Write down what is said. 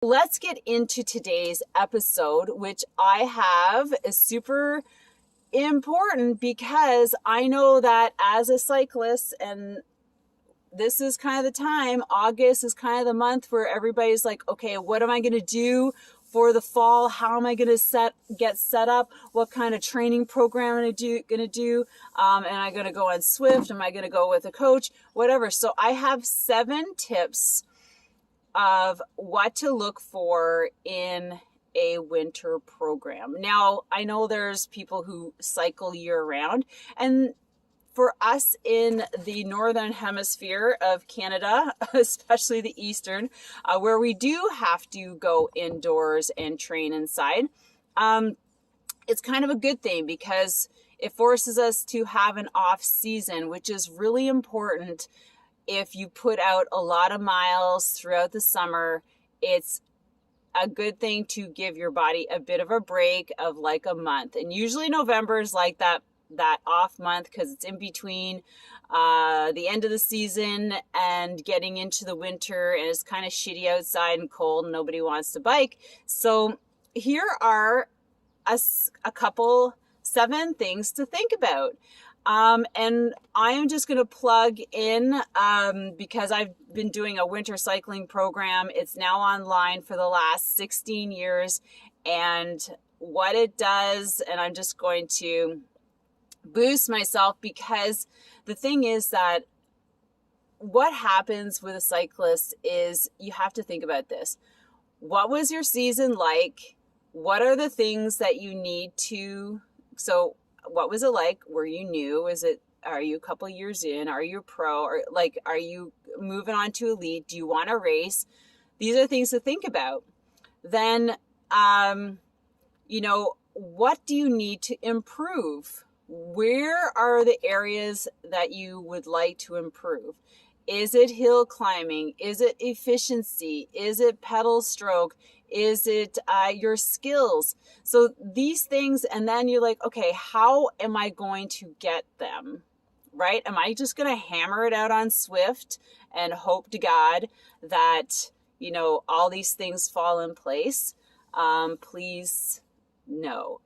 Let's get into today's episode, which I have is super important because I know that as a cyclist, and this is kind of the time, August is kind of the month where everybody's like, okay, what am I going to do for the fall? How am I going to get set up? What kind of training program am I going to do? Am I going to go on Swift? Am I going to go with a coach? Whatever. So I have 7 tips of what to look for in a winter program. Now, I know there's people who cycle year round, and for us in the northern hemisphere of Canada, especially the eastern, where we do have to go indoors and train inside, it's kind of a good thing because it forces us to have an off season, which is really important. If you put out a lot of miles throughout the summer, it's a good thing to give your body a bit of a break of like a month. And usually November is like that off month because it's in between the end of the season and getting into the winter, and it's kind of shitty outside and cold and nobody wants to bike. So here are a couple 7 things to think about. And I am just going to plug in because I've been doing a winter cycling program. It's now online for the last 16 years, and what it does, and I'm just going to boost myself because the thing is that what happens with a cyclist is you have to think about this. What was your season like? What are the things that you need to, so what was it like? Were you new? Are you a couple years in? Are you pro? Or like, are you moving on to elite? Do you want to race? These are things to think about. Then, what do you need to improve? Where are the areas that you would like to improve? Is it hill climbing? Is it efficiency? Is it pedal stroke? Is it your skills? So these things, and then you're like, okay, how am I going to get them, right? Am I just going to hammer it out on Swift and hope to God that, all these things fall in place? Please, no.